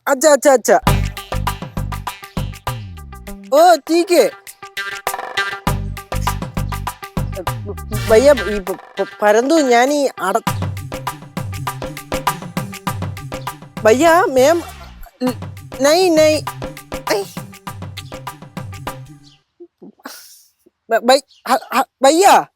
अच्छा अच्छा अच्छा ओ ठीक है भैया परंतु ഞാൻ ഈ भैया मैम नहीं नहीं भैया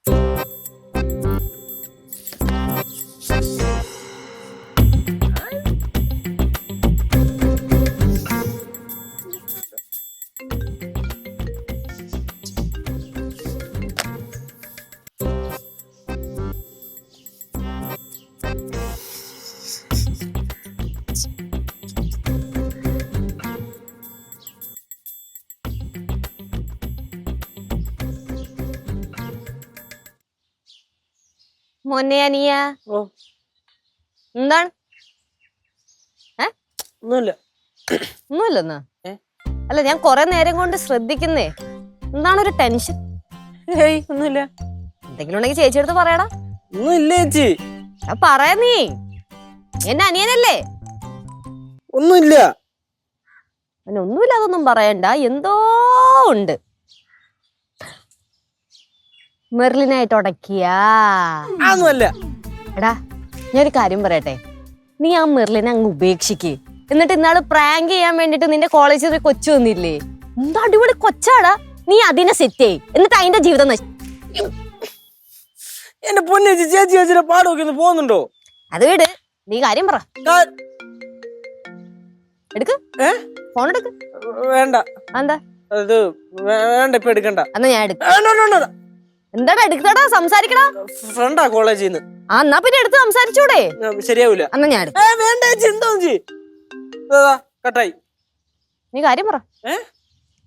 മോനെ അനിയ എന്താണ് ഒന്നുമില്ലെന്ന് അല്ല ഞാൻ കൊറേ നേരം കൊണ്ട് ശ്രദ്ധിക്കുന്നേ എന്താണ് ഒരു ടെൻഷൻ ഒന്നുമില്ല എന്തെങ്കിലും ഉണ്ടെങ്കിൽ ചേച്ചി അടുത്ത് പറയടാ ഒന്നുമില്ല ചേച്ചി പറയാ നീ എന്റെ അനിയനല്ലേ ഒന്നുമില്ല ഒന്നുമില്ല അതൊന്നും പറയണ്ട എന്തോ ഉണ്ട് മെർലിനായിട്ട് ഉടക്കിയാ എടാ ഞാനൊരു കാര്യം പറയട്ടെ നീ ആ മെർലിനെ അങ്ങ് ഉപേക്ഷിക്ക് എന്നിട്ട് ഇന്നാള് പ്രാങ്ക് ചെയ്യാൻ വേണ്ടിട്ട് നിന്റെ കോളേജിൽ ഒരു കൊച്ചു വന്നില്ലേ എന്താ അടിപൊളി കൊച്ചാടാ നീ അതിനെ സെറ്റ് ചെയ് എന്നിട്ട് അതിന്റെ ജീവിതം എന്റെ പൊന്നെ ചേച്ചി ചേച്ചിയുടെ പാടൊക്കെ പോകുന്നുണ്ടോ അത് വീട് നീ കാര്യം പറ എടുക്ക് ഫോൺ എടുക്ക് വേണ്ട എന്താ അത് വേണ്ട ഇപ്പൊ എടുക്കണ്ട എന്നാ ഞാൻ എടുക്കാം എന്താടാ എടുക്കടാ സംസാരിക്കടാ ഫ്രണ്ടാ കോളേജിൽ നിന്ന് എന്നാ പിന്നെ എടുത്ത് സംസാരിച്ചൂടെ ശരിയാവൂല എന്നാ ഞാൻ വേണ്ട എന്തോ കട്ടായി നീ കാര്യം പറ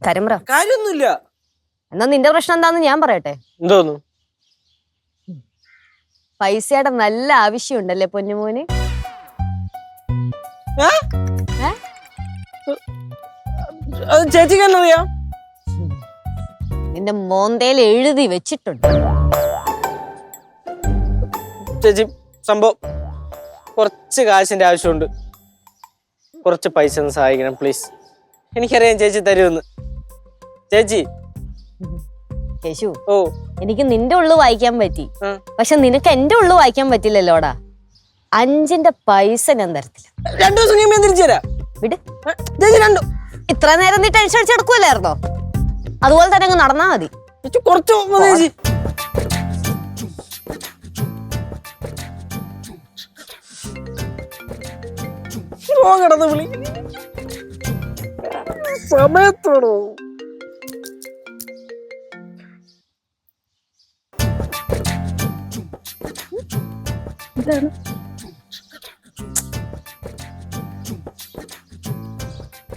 കാര്യം പറ കാര്യൊന്നുമില്ല എന്നാ നിന്റെ പ്രശ്നം എന്താന്ന് ഞാൻ പറയട്ടെ എന്തോന്നു പൈസയുടെ നല്ല ആവശ്യമുണ്ടല്ലേ പൊന്നുമോന് ചേച്ചിക്ക് എന്നറിയാം നിന്റെ മോന്തയിൽ എഴുതി വെച്ചിട്ടുണ്ട് ചേച്ചി സംഭവം കുറച്ച് കാശിന്റെ ആവശ്യമുണ്ട് കുറച്ച് പൈസ ഒന്ന് സഹായിക്കണം പ്ലീസ് എനിക്കറിയാം ചേച്ചി തരുമെന്ന് ചേച്ചി കേശു എനിക്ക് നിന്റെ ഉള്ളു വായിക്കാൻ പറ്റി പക്ഷെ നിനക്ക് എന്റെ ഉള്ളു വായിക്കാൻ പറ്റില്ലല്ലോടാ 5ന്റെ പൈസ ഞാൻ തരത്തില്ല 2 ദിവസം കഴിയുമ്പോൾ തിരിച്ചു തരാം വിട് ഇത്ര നേരം നീ ടെൻഷൻ അടിച്ചെടുക്കൂലായിരുന്നോ അതുപോലെ തന്നെ അങ്ങ് നടന്നാ മതി കുറച്ച് ചേച്ചി കിടന്ന് വിളി സമയത്തോടോ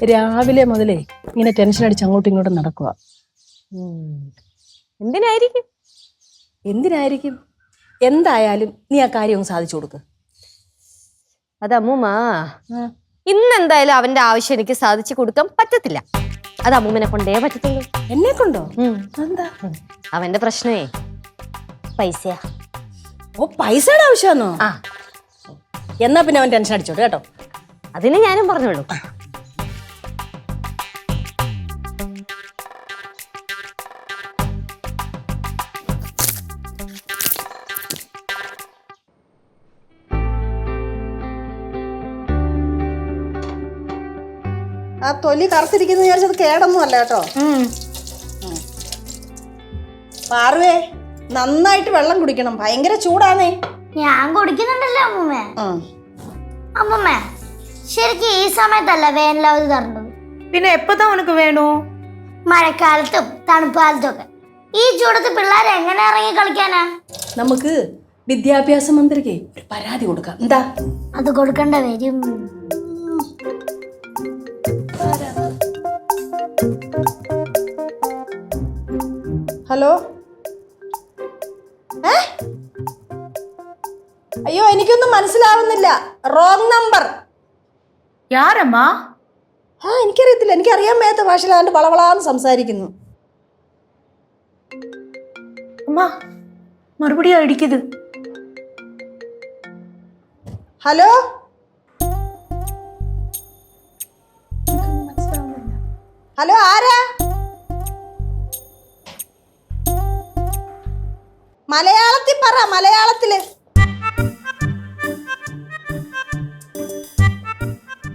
രാവിലെ മുതലേ ഇങ്ങനെ ടെൻഷൻ അടിച്ച് അങ്ങോട്ടും ഇങ്ങോട്ടും നടക്കുക എന്തിനായിരിക്കും എന്തായാലും നീ ആ കാര്യം ഒന്ന് സാധിച്ചു കൊടുക്ക് അത് അമ്മൂമ്മ ഇന്നെന്തായാലും അവന്റെ ആവശ്യം എനിക്ക് സാധിച്ചു കൊടുക്കാൻ പറ്റത്തില്ല അത് അമ്മൂമ്മനെ കൊണ്ടേ പറ്റത്തുള്ളൂ എന്നെ കൊണ്ടോ എന്താ അവന്റെ പ്രശ്നമേ പൈസയാ പൈസയുടെ ആവശ്യമാണോ എന്നാ പിന്നെ അവൻ ടെൻഷൻ അടിച്ചോട്ടെ കേട്ടോ അതിന് ഞാനും പറഞ്ഞോളൂ ആ തൊലി കറുത്തിരിക്കുന്ന വിചാരിച്ചത് കേടൊന്നും അല്ല കേട്ടോ പാർവേ നന്നായിട്ട് വെള്ളം കുടിക്കണം ഭയങ്കര ചൂടാണേ ഞാൻ കുടിക്കുന്നുണ്ടല്ലോ അമ്മൂമ്മേ അമ്മൂമ്മേ ശരിക്കും ഈ സമയത്തല്ല വേനലവധി തരേണ്ടത് പിന്നെ എപ്പോഴാ ഉനക്ക് വേണോ മഴക്കാലത്തും തണുപ്പ് കാലത്തും ഒക്കെ ഈ ചൂടത്ത് പിള്ളേരെ എങ്ങനെ ഇറങ്ങി കളിക്കാനാ നമുക്ക് വിദ്യാഭ്യാസ മന്ത്രിക്ക് ഒരു പരാതി കൊടുക്കാം എന്താ അത് കൊടുക്കേണ്ട വരും ഹലോ അയ്യോ എനിക്കൊന്നും മനസ്സിലാവുന്നില്ല റോങ് നമ്പർ യാരമ്മാ എനിക്കറിയത്തില്ല എനിക്കറിയാൻ മേത്ത ഭാഷയിൽ അതിന്റെ വളവളാന്ന് സംസാരിക്കുന്നു അമ്മ മറുപടിയും അടിക്കത് ഹലോ ഹലോ ആരാ? മലയാളത്തിൽ പറ, മലയാളത്തില്.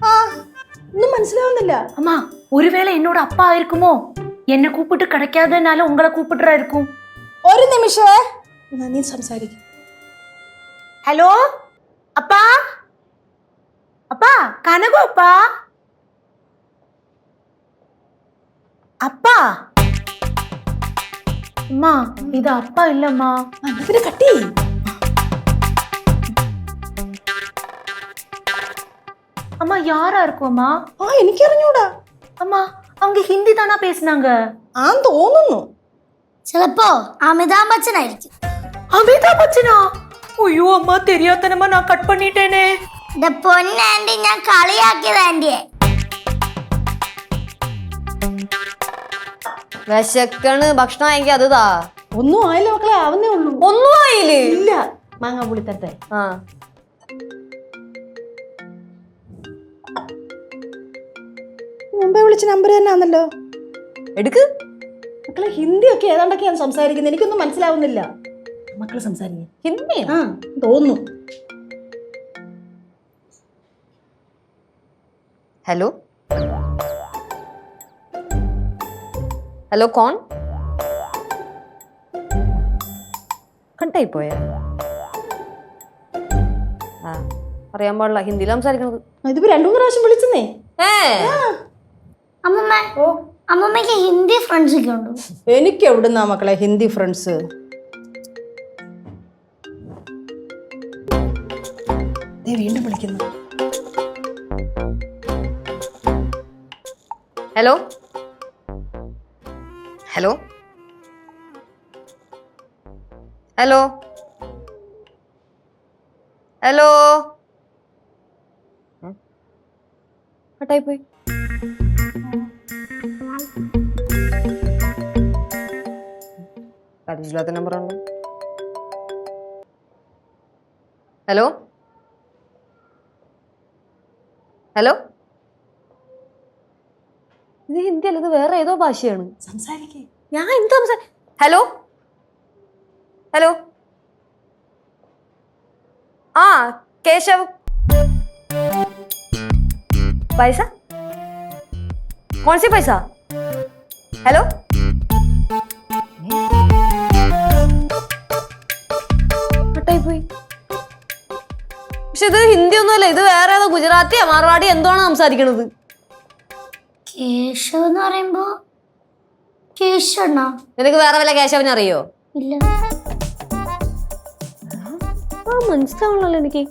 ആ ഒന്നും മനസ്സിലാവുന്നില്ല. அம்மா ஒருவேளை என்னோட அப்பா இருக்குமோ? என்ன கூப்பிட்டு கிடைக்காதனால உங்களை கூப்பிட்டுறா இருக்கும். ഒരു നിമിഷമേ, നീ സംസാരിക്കും. ஹலோ அப்பா, அப்பா கனகு அப்பா, அப்பா. அம்மா இது அப்பா இல்லம்மா. പിന്നെ കട്ടി. அம்மா யாரா இருக்கும்மா? ആ എനിക്കറിഞ്ഞൂടാ. அம்மா அவங்க ஹிந்தி தானா பேசுனாங்க? ആ തോന്നുന്നു. ചിലപ്പോ അമിതാഭ് ബച്ചൻ ആയിരിക്കും. அமிதாப் பச்சனா? ஐயோ அம்மா தெரியாதனமா நான் கட் பண்ணிட்டேனே. എന്റെ പൊന്നാൻറ്റി, ഞാൻ കളിയാക്കിയത് ആന്റിയെ. വിശക്കണ്, ഭക്ഷണം വാങ്ങിക്ക, അത് താ. ഒന്നും ആയില്ല മക്കളെ, ആവുന്നേ ഉള്ളൂ. ഒന്നും ആയില്ലേ? ഇല്ല, മാങ്ങ പുളിത്തട്ടെ. ആ മുമ്പേ വിളിച്ച നമ്പർ തന്നെ ആണല്ലോ. എടുക്ക്. മക്കളെ ഹിന്ദി ഒക്കെ ഏതാണ്ടൊക്കെയാണ് സംസാരിക്കുന്നത്, എനിക്കൊന്നും മനസ്സിലാവുന്നില്ല. മക്കള് സംസാരിക്കുക ഹിന്ദി ആ തോന്നുന്നു. हेलो हेलो कौन? കട്ടായി പോയ? ആ അറിയാൻ പാടില്ല, ഹിന്ദിയിൽ സംസാരിക്കണത്. ഇതിപ്പോ 2-3 പ്രാവശ്യം വിളിച്ചെന്നേ. അമ്മമ്മ, അമ്മമ്മക്ക് ഹിന്ദി ഫ്രണ്ട്സ് ഒക്കെ ഉണ്ടോ? എനിക്ക് എവിടുന്നാ മക്കളെ ഹിന്ദി ഫ്രണ്ട്സ്? വീണ്ടും വിളിക്കുന്നു. हेलो हेलो हेलो हेलो हटाई പോയി. പരിചയമില്ലാത്ത നമ്പറാണ്. ഹലോ ഹലോ, ഇത് ഹിന്ദി അല്ല, ഇത് വേറെ ഏതോ ഭാഷയാണ്. സംസാരിക്കേ. ഞാൻ എന്താ ഹലോ ഹലോ ആ കേശവ്, പൈസ कौन सी पैसा? हेलो हटाई പോയി. പക്ഷെ ഇത് ഹിന്ദി ഒന്നുമല്ല, ഇത് വേറെ ഏതോ ഗുജറാത്തിയാ മാർവാടി എന്തോണ് സംസാരിക്കണത്. കേശവ് എന്ന് പറയുമ്പോ കേശവണ്ണ? നിനക്ക് വേറെ വല്ല കേശവനെ അറിയോ? ഇല്ല. ആ മനസ്സിലാവണല്ലോ എനിക്ക്.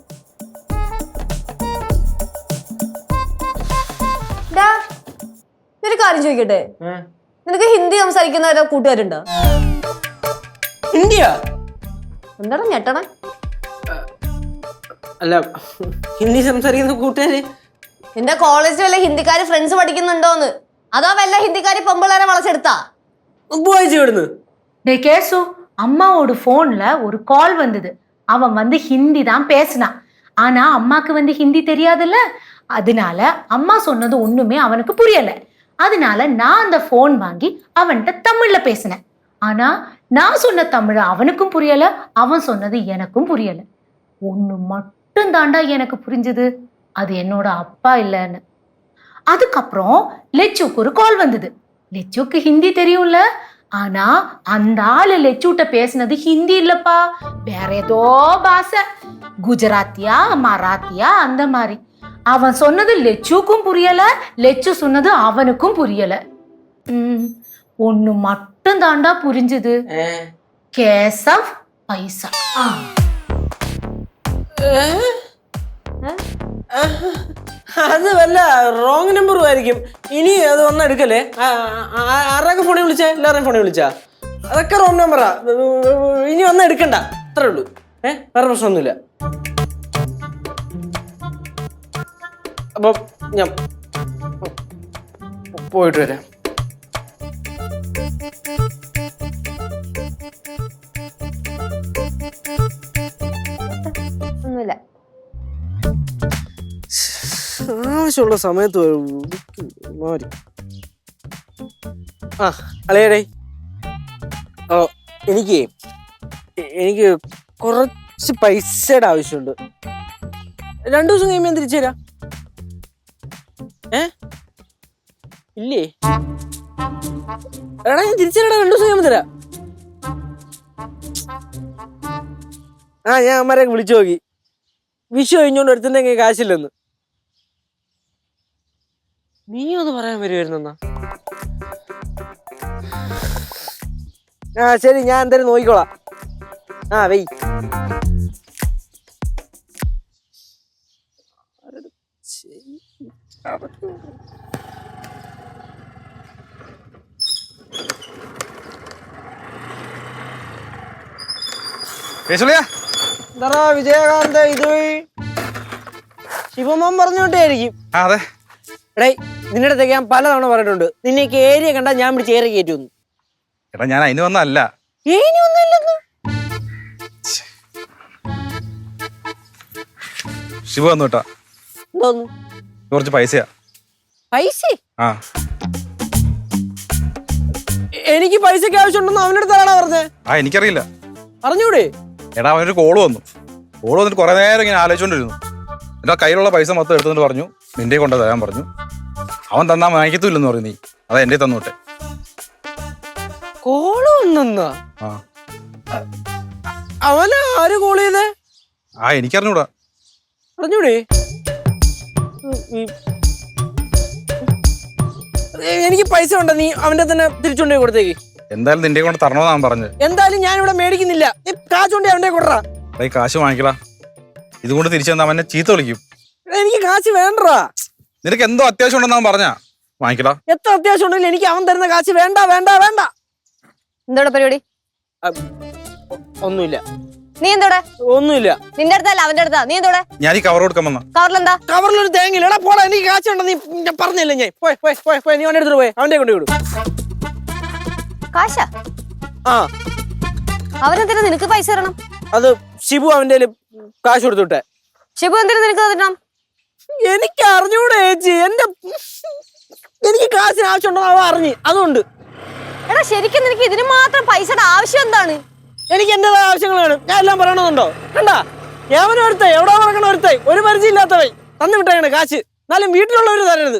ഒരു കാര്യം ചോദിക്കട്ടെ, നിനക്ക് ഹിന്ദി സംസാരിക്കുന്ന കൂട്ടുകാരുണ്ടോ? ഹിന്ദിയാ? എന്താണ് ഞെട്ടണേ? അല്ല, ഹിന്ദി സംസാരിക്കുന്ന കൂട്ടുകാര് നിന്റെ കോളേജിൽ വല്ല ഹിന്ദിക്കാര് ഫ്രണ്ട്സ് പഠിക്കുന്നുണ്ടോന്ന്, അതോ വല്ല ഹിന്ദിക്കാരി പെമ്പിള്ളേരെ വളച്ചെടുത്താ? ഉപയോഗിച്ചു. டே கேசு, அம்மாவோட போன்ல ஒரு கால் வந்தது. அவன் வந்து ஹிந்தி தான் பேசினான். ஆனா அம்மாக்கு வந்து ஹிந்தி தெரியாதுல்ல, அதனால அம்மா சொன்னது ஒண்ணுமே அவனுக்கு புரியல. அதனால நான் அந்த போன் வாங்கி அவன்கிட்ட தமிழ்ல பேசினேன். ஆனா நான் சொன்ன தமிழ் அவனுக்கும் புரியல, அவன் சொன்னது எனக்கும் புரியல. ஒண்ணு மட்டும் தாண்டா எனக்கு புரிஞ்சது, அது என்னோட அப்பா இல்லைன்னு. அதுக்கப்புறம் லெச்சுக்கு ஒரு கால் வந்தது. லெச்சுக்கு ஹிந்தி தெரியும்ல, ஆனா அந்த ஆளு லெச்சுட்ட பேசினது ஹிந்தி இல்லப்பா, வேற ஏதோ பாஷை, குஜராத்தியா மராத்தியா அந்த மாதிரி. அவன் சொன்னது லெச்சுக்கும் புரியல, லெச்சு சொன்னது அவனுக்கும் புரியல. ஒண்ணு மட்டும் தாண்டா புரிஞ்சது, கேசவ் பைசா. അത് വല്ല റോങ് നമ്പറും ആയിരിക്കും. ഇനി അത് വന്നെടുക്കല്ലേ. ആരുടെയൊക്കെ ഫോണിൽ വിളിച്ചാ? എല്ലാവരുടെയും ഫോണിൽ വിളിച്ചാ? അതൊക്കെ റോങ് നമ്പറാ. ഇനി വന്ന് എടുക്കണ്ട, അത്രേ ഉള്ളൂ. വേറെ പ്രശ്നമൊന്നുമില്ല. അപ്പൊ ഞാൻ പോയിട്ട് വരാം. ഒന്നുമില്ല. ആവശ്യമുള്ള സമയത്ത് മാറി. ആ അളയടേ, ഓ എനിക്ക് കുറച്ച് പൈസയുടെ ആവശ്യമുണ്ട്. 2 ദിവസം കഴിയുമ്പോൾ ഞാൻ തിരിച്ചു തരാം. ഇല്ലേ? എടാ ഞാൻ തിരിച്ചു തരാം, 2 ദിവസം കഴിയുമ്പോൾ തരാം. ഞാൻ അമ്മരെ വിളിച്ചു നോക്കി, വിഷു കഴിഞ്ഞോണ്ട് എടുത്തിന്റെ കാശില്ലെന്ന്. നീ ഒന്ന് പറയാൻ വരുമായിരുന്നെന്നാ? ശരി, ഞാൻ എന്തായാലും നോക്കിക്കോളാം. വെയ്. വിജയകാന്ത് ഇത് ശിവമോൻ പറഞ്ഞോട്ടായിരിക്കും. അതെ. എടേ, നിന്റെ അടുത്തേക്ക് ഞാൻ പലതവണ പറഞ്ഞിട്ടുണ്ട്, നിന്നെ ഏരിയ കണ്ടാ ഞാൻ പിടിച്ച് ഏറെ കയറ്റുന്നു. എടാ ഞാൻ അതിന് വന്നല്ല. ശിവ വന്നു കേട്ടാ. എന്തോന്നു? കുറച്ച് പൈസയാ. പൈസ? ആ, എനിക്ക് പൈസക്ക് ആവശ്യമുണ്ടെന്ന് അവനോട് തരാടാ പറഞ്ഞേ. എനിക്കറിയില്ല. അറിഞ്ഞൂടെ? എടാ അവനൊരു കോള് വന്നിട്ട് കുറെ നേരം ഇങ്ങനെ ആലോചിച്ചോണ്ടിരുന്നു. എന്റെ കയ്യിലുള്ള പൈസ മൊത്തം എടുത്തുകൊണ്ട് പറഞ്ഞു നിന്റെ കൊണ്ട് തരാൻ പറഞ്ഞു. അവൻ തന്നാ വാങ്ങിക്കത്തില്ലെന്ന് പറഞ്ഞു. നീ അതാ എന്റെ തന്നോട്ടെ. കോള് വന്നെന്നാ? അവനാ ആര് കോള് ചെയ്തേ? എനിക്കറിഞ്ഞൂടാ. അറിഞ്ഞൂടെ? എനിക്ക് പൈസ ഉണ്ടോ, നീ അവന്റെ തന്നെ തിരിച്ചുകൊണ്ടേ കൊടുത്തേക്ക്. എന്തായാലും നിന്റെ കൊണ്ട് തരണമെന്ന് അവൻ പറഞ്ഞു. എന്തായാലും ഞാൻ ഇവിടെ മേടിക്കുന്നില്ല, നീ കാശുകൊണ്ടേ അവന്റെ കൊടുറാ. കാശ് വാങ്ങിക്കടാ. ഇതുകൊണ്ട് തിരിച്ചു തന്നാ അവനെ ചീത്ത വിളിക്കും. എനിക്ക് കാശ് വേണ്ടടാ. നിനക്ക് എന്തോ അത്യാവശ്യം ഉണ്ടെന്ന് അവൻ പറഞ്ഞാ വാങ്ങിക്കടാ. എത്ര അത്യാവശ്യം ഉണ്ടെങ്കിലും എനിക്ക് അവൻ തരുന്ന കാശ് വേണ്ട വേണ്ട വേണ്ട. എന്തോടെ പരിപാടി? ഒന്നുമില്ല. നീ എന്തോടെ? ഒന്നുമില്ല. നിന്റെ അടുത്തല്ല അവന്റെ അടുത്താ. നീ എന്തോടെ? ഞാൻ ഈ കവർ കൊടുക്കാൻ വന്ന. കവറിലെന്താ? കവറിലൊരു തേങ്ങയില്ല. എടാ പോടാ, എനിക്ക് കാശുണ്ടോ നീ പറഞ്ഞില്ലേ? ഞാൻ പോയി നീ അവന്റെ അടുത്ത് പോയി അവന്റെ കൊണ്ട് വിടും. കാശാ? അവനെന്തിനാ നിനക്ക് പൈസ തരണം? അത് ഷിബു അവന്റെ കാശ് കൊടുത്തുവിട്ടെ. ഷിബു എന്തിനാ നിനക്ക് തരണം? എനിക്ക് അറിഞ്ഞൂടെ ചേച്ചി, എനിക്ക് കാശിന് ആവശ്യമുണ്ടോ അവ അറിഞ്ഞ്, അതുകൊണ്ട്. എടാ ശരിക്കും നിനക്ക് ഇതിന് മാത്രം പൈസയുടെ ആവശ്യം എന്താണ്? എനിക്ക് എന്റേതായ ആവശ്യങ്ങളാണ്, ഞാൻ എല്ലാം പറയണമെന്നുണ്ടോ? കണ്ടാ ഏവനും ഒരുത്തേ, എവിടെ നടക്കണ ഒരുത്തേ, ഒരു പരിചയം ഇല്ലാത്തവൻ തന്നു വിട്ടേക്കണ കാശ്. എന്നാലും വീട്ടിലുള്ളവര് തരരുത്.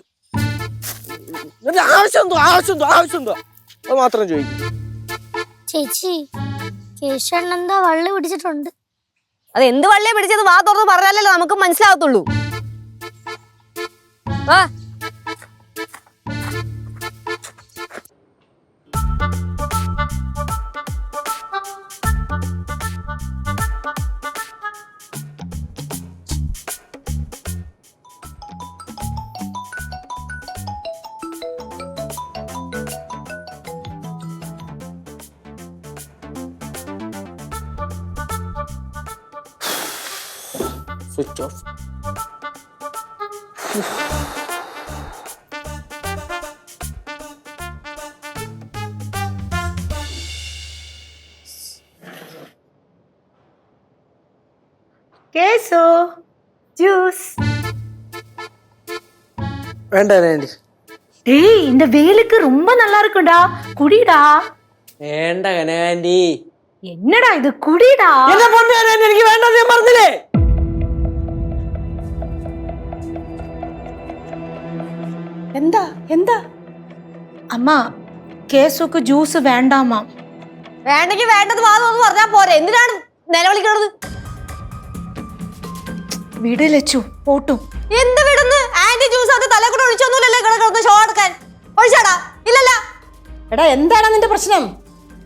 ആവശ്യം അത് മാത്രം ചോദിക്കും. ചേച്ചി കേശവനെന്താ വള്ളി പിടിച്ചിട്ടുണ്ട്. അത് എന്ത് വള്ളിയെ പിടിച്ചത് വാ തുറന്ന് പറഞ്ഞാലല്ലോ നമുക്ക് മനസ്സിലാകത്തുള്ളൂ. വാ. Switch off. கேசு ஜூஸ். வேண்டாம் ஆண்டி. டேய் இந்த வெயிலுக்கு ரொம்ப நல்லா இருக்குடா, குடிடா. വേണ്ട കനകാന്റി. என்னடா இது, குடிடா. എന്നെ പൊന്നു ആന്റി, എനിക്ക് വേണ്ടെന്ന് ഞാൻ പറഞ്ഞില്ലേ? എന്താ എന്താ? அம்மா கேசுக்கு ஜூஸ் வேண்டாமா? വേണ്ടെങ്കിൽ വേണ്ടത് വാ തുറന്ന് പറഞ്ഞാ പോരെ, എന്തിനാണ് നിലവിളിക്കണത്? വിട് ലച്ചു, പോട്ടും. എന്ത് വിടുന്ന്? ആന്റി ജ്യൂസ് അത് തലേ കൂടെ ഒഴിച്ചൊന്നുമില്ലല്ലേ കിടക്കുന്ന ഷോ എടുക്കാൻ? ഒഴിച്ചാടാ? ഇല്ലല്ല. എടാ എന്താണ് നിന്റെ പ്രശ്നം?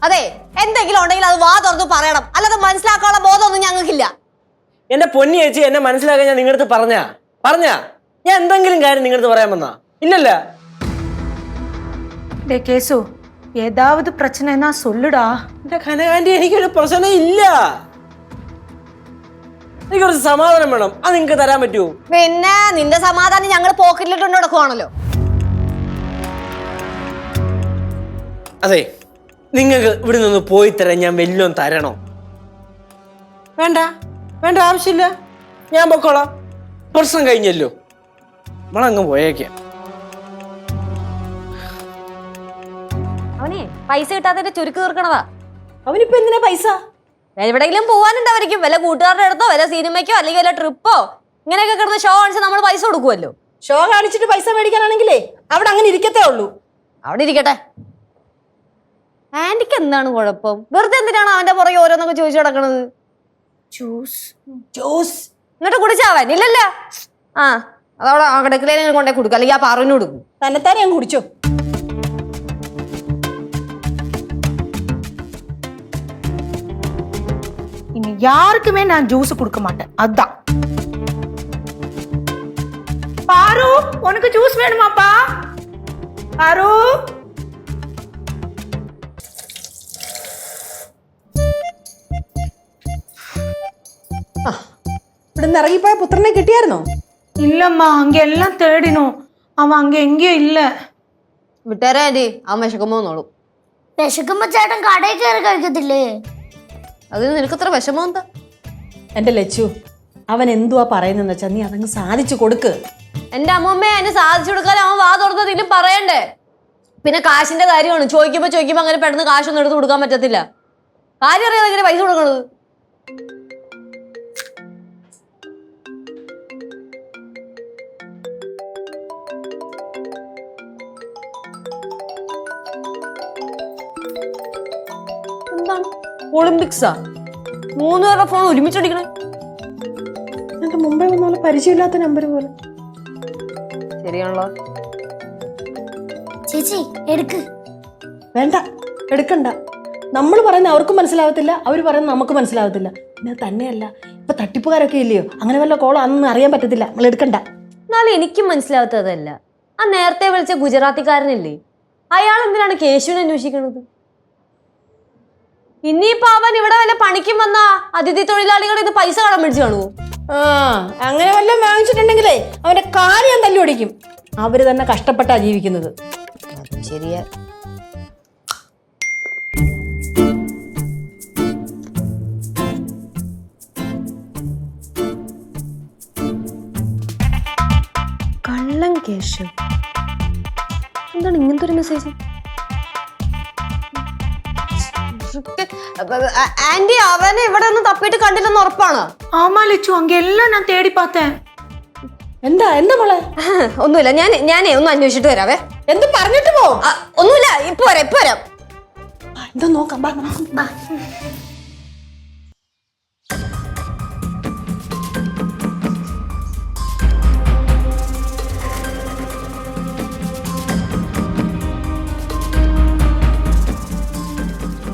അതെ, എന്തെങ്കിലും ഉണ്ടെങ്കിൽ അത് വാ തുറന്ന് പറയണം, അല്ലാതെ മനസ്സിലാക്കാനുള്ള ബോധമൊന്നും ഞങ്ങൾക്കില്ല. എന്റെ പൊന്നി ചേച്ചി, എന്നെ മനസ്സിലാക്കാൻ ഞാൻ നിങ്ങളടുത്ത് പറഞ്ഞാ ഞാൻ എന്തെങ്കിലും കാര്യം നിങ്ങളടുത്ത് പറയാൻ വന്നാ? ഇല്ലല്ല. டே கேசு, ஏதாவது பிரச்சனைனா சொல்லுடா. എന്റെ കനകാന്റി, എനിക്കൊരു പ്രശ്നം ഇല്ല. എനിക്ക് കുറച്ച് സമാധാനം വേണം, അത് നിങ്ങക്ക് തരാൻ പറ്റുമോ? പിന്നെ നിന്റെ സമാധാനം ഞങ്ങൾ പോക്കറ്റിലിട്ടുണ്ട് നടക്കുവാണല്ലോ. അതെ, നിങ്ങൾക്ക് ഇവിടെ നിന്ന് പോയി തരാൻ ഞാൻ വല്ലോം തരണോ? വേണ്ട, ആവശ്യമില്ല, ഞാൻ പൊക്കോളാം. പ്രശ്നം കഴിഞ്ഞല്ലോ. നമ്മളങ്ങ് പോയേക്കാം. അവനെ പൈസ കിട്ടാത്തതിന്റെ ചുരുക്ക് തീർക്കണതാ. അവനിപ്പോ എന്തിനാ പൈസ? എവിടെയെങ്കിലും പോകാനുണ്ടായിരിക്കും, വല്ല കൂട്ടുകാരുടെ അടുത്തോ വല്ല സിനിമയ്ക്കോ അല്ലെങ്കിൽ വല്ല ട്രിപ്പോ ഇങ്ങനെയൊക്കെ കിടന്ന് ഷോ കാണിച്ച് നമ്മൾ പൈസ കൊടുക്കുമല്ലോ. ഷോ കാണിച്ചിട്ട് പൈസ മേടിക്കാനാണെങ്കിലേ അവിടെ അങ്ങനെ ഇരിക്കത്തേ ഉള്ളൂ. അവിടെ ഇരിക്കട്ടെ. ആന്റിക്ക് എന്താണ് കുഴപ്പം? വെറുതെ എന്തിനാണ് അവന്റെ പുറകെ ഓരോന്നൊക്കെ ചോദിച്ചു കിടക്കണത്? ജ്യൂസ് എന്നിട്ട് കുടിച്ചാവാൻ ഇല്ലല്ല. ആ അതവിടെ കിടക്കിലേക്ക് കൊണ്ടേ കൊടുക്കും, അല്ലെങ്കിൽ ആ പാറുവിന് കൊടുക്കും. തന്നെത്താനെ ഞാൻ കുടിച്ചോ. இனி யாருக்குமே நான் ஜூஸ் கொடுக்க மாட்டேன். அதான். பாரு, உனக்கு ஜூஸ் வேணுமாப்பா? பாரு. ഇവിടുന്ന് ഇറങ്ങിപ്പോയ പുത്രനെ കിട്ടിയായിരുന്നോ? இல்லம்மா, அங்க எல்லாம் தேடினோம். அவன் அங்க எங்கேயும் இல்ல. വിട്ടേരാ ആന്റി, അവൻ വിശക്കുമ്പോ നോളൂ. വിശക്കുമ്പോ ചേട്ടൻ കടയിൽ കയറി കഴിക്കത്തില്ലേ? അതിന് നിനക്കത്ര വിഷമം എന്താ? എന്റെ ലച്ചു, അവൻ എന്തുവാ പറയുന്നെന്ന് വെച്ചാ നീ അതങ്ങ് സാധിച്ചു കൊടുക്ക്. എന്റെ അമ്മമ്മയെ അതിന് സാധിച്ചു കൊടുക്കാൻ അവൻ വാ തുറന്നത് ഇതിലും പറയണ്ടേ? പിന്നെ കാശിന്റെ കാര്യമാണ്, ചോദിക്കുമ്പോ അങ്ങനെ പെട്ടെന്ന് കാശൊന്നും എടുത്ത് കൊടുക്കാൻ പറ്റത്തില്ല. കാര്യം അറിയാതെ എങ്ങനെ പൈസ കൊടുക്കണത്? എന്താണ് ഒളിമ്പിക്സാ? 3 പേരുടെ ഫോൺ ഒരുമിച്ചടിക്കണേ? എന്റെ മുമ്പേ വന്ന പോലെ പരിചയമില്ലാത്ത നമ്പർ പോലെ. ശരിയാണല്ലോ. ചേച്ചി എടുക്ക്. വേണ്ട, എടുക്കണ്ട. നമ്മൾ പറയുന്ന അവർക്കും മനസ്സിലാവത്തില്ല, അവർ പറയുന്നത് നമുക്ക് മനസ്സിലാവത്തില്ല. പിന്നെ തന്നെയല്ല, ഇപ്പൊ തട്ടിപ്പുകാരൊക്കെ ഇല്ലയോ, അങ്ങനെ വല്ല കോളം അതൊന്നും അറിയാൻ പറ്റത്തില്ല. നമ്മൾ എടുക്കണ്ട. എന്നാലും എനിക്കും മനസ്സിലാവാത്തതല്ല, ആ നേരത്തെ വിളിച്ച ഗുജറാത്തിക്കാരനില്ലേ, അയാൾ എന്തിനാണ് കേശുവിനെ അന്വേഷിക്കണത്? ഇനിയിപ്പോ അവൻ ഇവിടെ വല്ല പണിക്കും വന്ന അതിഥി തൊഴിലാളികളുടെ ഇത് പൈസ കടം മേടിച്ചു കാണുമോ? ആ, അങ്ങനെ വല്ലതും വാങ്ങിച്ചിട്ടുണ്ടെങ്കിലേ അവന്റെ കാര്യം തല്ലി ഓടിക്കും. അവര് തന്നെ കഷ്ടപ്പെട്ടാ ജീവിക്കുന്നത്. ശരിയാ. കള്ളം കേശു, എന്താണ് ഇങ്ങനത്തെ ഒരു മെസ്സേജ്? ആന്റി, അവനെ ഇവിടെ ഒന്നും തപ്പിയിട്ട് കണ്ടില്ലെന്ന് ഉറപ്പാണോ? ஆமா லட்சு, அங்க எல்லாம் நான் தேடி பார்த்தேன். എന്താ മോളെ? ഒന്നുമില്ല, ഞാനേ ഒന്ന് അന്വേഷിച്ചിട്ട് വരാവേ. എന്ത് പറഞ്ഞിട്ട് പോ. ഒന്നുമില്ല, ഇപ്പൊ വരാം. എന്താ നോക്കാം.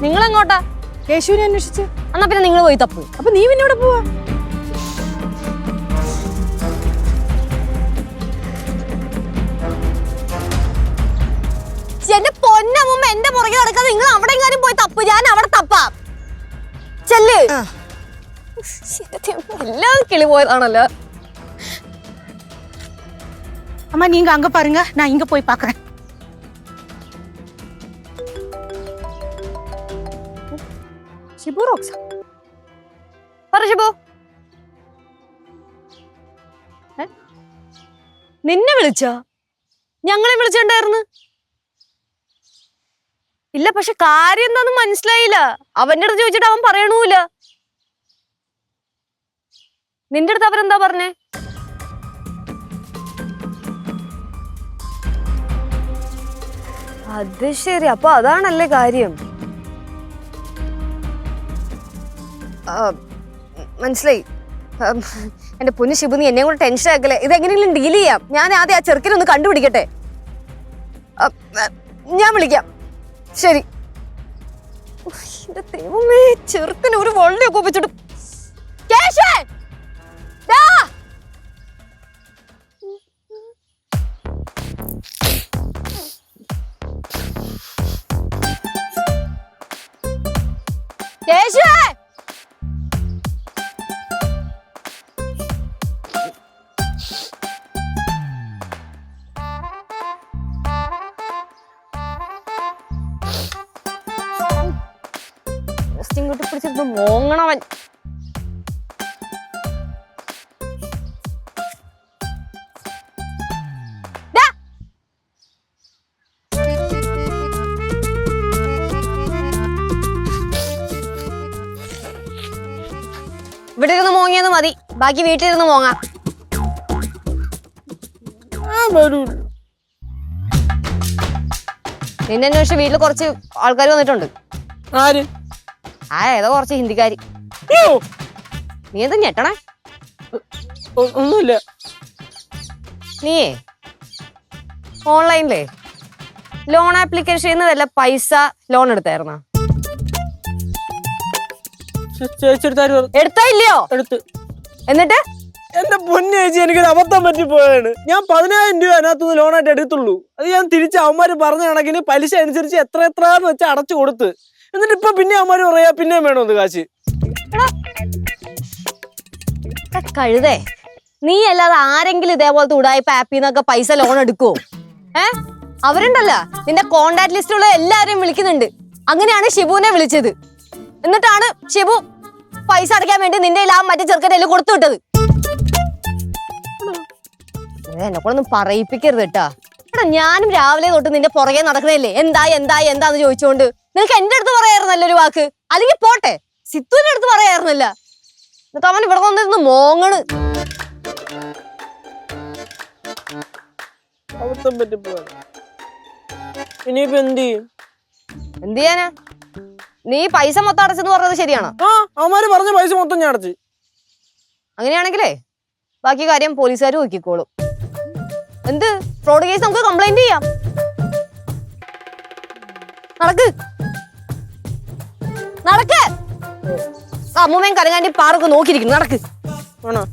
നിങ്ങൾ എങ്ങോട്ടാ? കേശുവിനെ അന്വേഷിച്ച്. എന്നാ പിന്നെ നിങ്ങൾ പോയി തപ്പു. അപ്പൊ നീ പിന്നെ ഇവിടെ പോവാ? എന്റെ പൊന്നമ്മ, എന്റെ പുറകെ നടക്കാതെ നിങ്ങൾ അവിടെ എങ്ങാനും പോയി തപ്പു, ഞാൻ അവിടെ തപ്പാം. ചെല്ല്. എല്ലാം കിളി പോയതാണല്ലോ. அம்மா, நீங்க அங்க பாருங்க, நான் இங்க போய் பார்க்கறேன். ഷിബു റോക്സ, പറ ഷിബു. നിന്നെ വിളിച്ച? ഞങ്ങളെ വിളിച്ചിട്ടുണ്ടായിരുന്നു. ഇല്ല, പക്ഷെ കാര്യം എന്താന്ന് മനസ്സിലായില്ല. അവന്റെ അടുത്ത് ചോദിച്ചിട്ട് അവൻ പറയണൂല. നിന്റെ അടുത്ത് അവരെന്താ പറഞ്ഞേ? അത് ശരി, അപ്പൊ അതാണല്ലേ കാര്യം. മനസ്സിലായി. എന്റെ പൊന്നു ശിബു, നീ എന്നെ കൂടെ ടെൻഷൻ ആക്കല്ലേ. ഇതെങ്ങനെയെങ്കിലും ഡീൽ ചെയ്യാം. ഞാൻ ആദ്യം ആ ചെറുക്കിനൊന്ന് കണ്ടുപിടിക്കട്ടെ. ഞാൻ വിളിക്കാം. ശരി. എന്റെ ദൈവമേ, ചെറുക്കിന് ഒരു വള്ളിയൊക്കെ ഒപ്പിച്ചിട്ട്. ഇങ്ങോട്ട് പിടിച്ചിരുന്ന് മോങ്ങണവൻ. മതി, ബാക്കി വീട്ടിലിരുന്ന് പോങ്ങാം. നിന്നെ അന്വേഷിച്ച് വീട്ടിൽ കുറച്ച് ആൾക്കാർ വന്നിട്ടുണ്ട്. ആര്? ഏതോ കുറച്ച് ഹിന്ദിക്കാരി. നീ എന്താ ഞെട്ടണേ? ഒന്നുമില്ല. നീയേ ഓൺലൈനിലേ ലോൺ ആപ്ലിക്കേഷൻ വല്ല പൈസ ലോൺ എടുത്തായിരുന്നോ? ചേച്ചി എടുത്താരും എടുത്താ ഇല്ലയോ? എടുത്ത്. എന്നിട്ട് എന്റെ പൊന്നു ചേച്ചി, എനിക്കൊരു അബദ്ധം പറ്റിപ്പോയാണ്. ഞാൻ 10,000 രൂപ അതിനകത്തുനിന്ന് ലോണായിട്ട് എടുത്തുള്ളൂ. അത് ഞാൻ തിരിച്ച് അവന്മാര് പറഞ്ഞ കണക്കിന് പലിശ അനുസരിച്ച് എത്രയെന്ന് വെച്ചാൽ അടച്ചു കൊടുത്ത്. എന്നിട്ട് ഇപ്പൊ പിന്നെ അവന്മാര് പറയാ പിന്നെയും വേണമെന്ന് കാശ്. കഴുതേ, നീ അല്ലാതെ ആരെങ്കിലും ഇതേപോലത്തെ ഉടായ്പ ആപ്പിൽ നിന്നൊക്കെ പൈസ ലോൺ എടുക്കുവോ? അവരുണ്ടല്ലോ നിന്റെ കോണ്ടാക്ട് ലിസ്റ്റിലുള്ള എല്ലാരെയും വിളിക്കുന്നുണ്ട്. അങ്ങനെയാണ് ഷിബുവിനെ വിളിച്ചത്. എന്നിട്ടാണ് ഷിബു പൈസ അടയ്ക്കാൻ വേണ്ടി നിന്റെ ആ മറ്റേ ചെറുക്കൻ്റെ എല്ലാം കൊടുത്തു വിട്ടത്. എന്നെ കൂടെ ഒന്നും പറയിപ്പിക്കരുത് കേട്ടാ. എടാ, ഞാനും രാവിലെ തൊട്ട് നിന്റെ പുറകെ നടക്കണല്ലേ, എന്താന്ന് ചോദിച്ചോണ്ട്. നിനക്ക് എന്റെ അടുത്ത് പറയായിരുന്നല്ലോ ഒരു വാക്ക്. അല്ലെങ്കിൽ പോട്ടെ, സിത്തുവിന്റെ അടുത്ത് പറയായിരുന്നല്ല. എന്നിട്ട് അവൻ ഇവിടെ വന്നിരുന്ന് മോങ്ങണ്. അബദ്ധം പറ്റിപ്പോയാണ്. ഇനിയിപ്പോ എന്ത് ചെയ്യും? എന്ത് ചെയ്യാനാ? നീ പൈസ മൊത്തം അടച്ചെന്ന് പറഞ്ഞത് ശരിയാണോ? അവന്മാര് പറഞ്ഞ പൈസ മൊത്തം ഞാൻ അടച്ചു. അങ്ങനെയാണെങ്കിലേ ബാക്കി കാര്യം പോലീസുകാർ നോക്കിക്കോളും. എന്ത് ഫ്രോഡ് കേസ് നമുക്ക് കംപ്ലൈന്റ് ചെയ്യാം. നടക്ക്. അമ്മൂമ്മയും കരങ്ങാണ്ടി പാറൊക്കെ നോക്കിയിരിക്കുന്നു. നടക്ക്. ആണോ?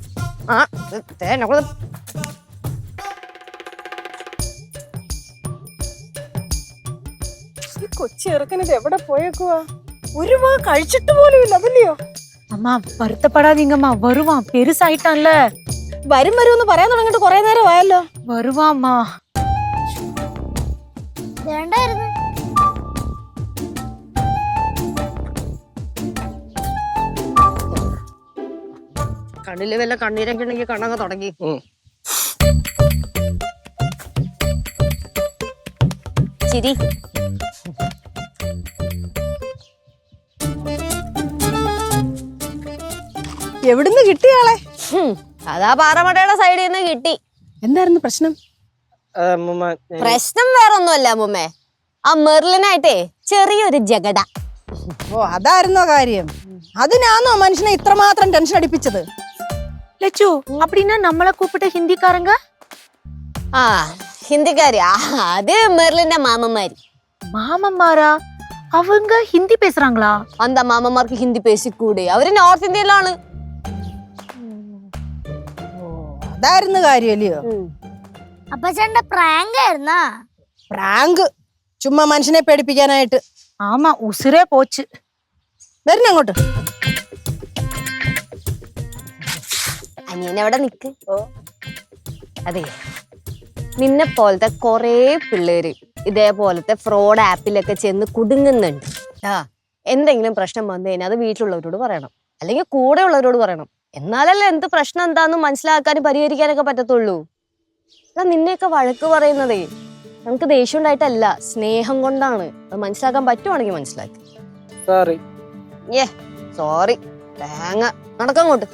കൊച്ചി ഇറക്കനത് എവിടെ പോയേക്കുവാ? ഒരു വാ കഴിച്ചിട്ട് പോലും ഇല്ല. അതല്ലയോ? அம்மா வருத்தப்படாதீங்கம்மா, வருவான், பெருசாயிட்டான்ல. വരും എന്ന് പറയാൻ തുടങ്ങിട്ട് കുറെ നേരം ആയല്ലോ. வருவாம்மா. വേണ്ടായിരുന്നു. കണ്ണില് വല്ല കണ്ണീരൊക്കെ ഉണ്ടെങ്കിൽ കണ്ണങ്ങ് തുടങ്ങി. ചിരി. എവിടുന്ന് കിട്ടിയാളെ? അതാ പാറമടയുടെ സൈഡിൽ നിന്ന് കിട്ടി. എന്തായിരുന്നു പ്രശ്നം? പ്രശ്നം വേറൊന്നുമല്ല അമ്മൂമ്മേ, ആ മെർലിനായിട്ടേ ചെറിയൊരു ജഗട. ഓ, അതായിരുന്നോ കാര്യം? അതിനാന്നോ മനുഷ്യനെ ഇത്രമാത്രം ടെൻഷൻ അടിപ്പിച്ചത്? லட்சு, அப்படின்னா நம்மளை கூப்பிட்ட ஹிந்திக்காரங்க? ആ ഹിന്ദിക്കാരി, അത് മെർലിന്റെ മാമന്മാര്. மாமம்மாரா? அவங்க ஹிந்தி பேசுறாங்களா? அந்த മാമന്മാർക്ക് ഹിന്ദി പേശിക്കൂടെ? അവര് നോർത്ത് ഇന്ത്യയിലാണ്. അതായിരുന്നു കാര്യമല്ലയോ? അപ്പച്ചന്റെ പ്രാങ്ക് ആയിരുന്നാ? പ്രാങ്ക് ചുമ്മാ മനുഷ്യനെ പേടിപ്പിക്കാനായിട്ട്. ஆமா, உசுரே போச்சு. വരുന്ന അങ്ങോട്ട്. അനിയനെവിടെ നിക്ക്. അതെ, നിന്നെ പോലത്തെ കൊറേ പിള്ളേര് ഇതേപോലത്തെ ഫ്രോഡ് ആപ്പിലൊക്കെ ചെന്ന് കുടുങ്ങുന്നുണ്ട്. എന്തെങ്കിലും പ്രശ്നം വന്നു കഴിഞ്ഞാൽ അത് വീട്ടിലുള്ളവരോട് പറയണം, അല്ലെങ്കിൽ കൂടെ ഉള്ളവരോട് പറയണം. എന്നാലല്ലേ എന്ത് പ്രശ്നം എന്താന്ന് മനസ്സിലാക്കാനും പരിഹരിക്കാനൊക്കെ പറ്റത്തുള്ളൂ. നിന്നെയൊക്കെ വഴക്ക് പറയുന്നതേ നമുക്ക് ദേഷ്യം ഉണ്ടായിട്ടല്ല, സ്നേഹം കൊണ്ടാണ്. അത് മനസ്സിലാക്കാൻ പറ്റുവാണെങ്കിൽ മനസ്സിലാക്കി. സോറി. തേങ്ങ നടക്കങ്ങോട്ട്.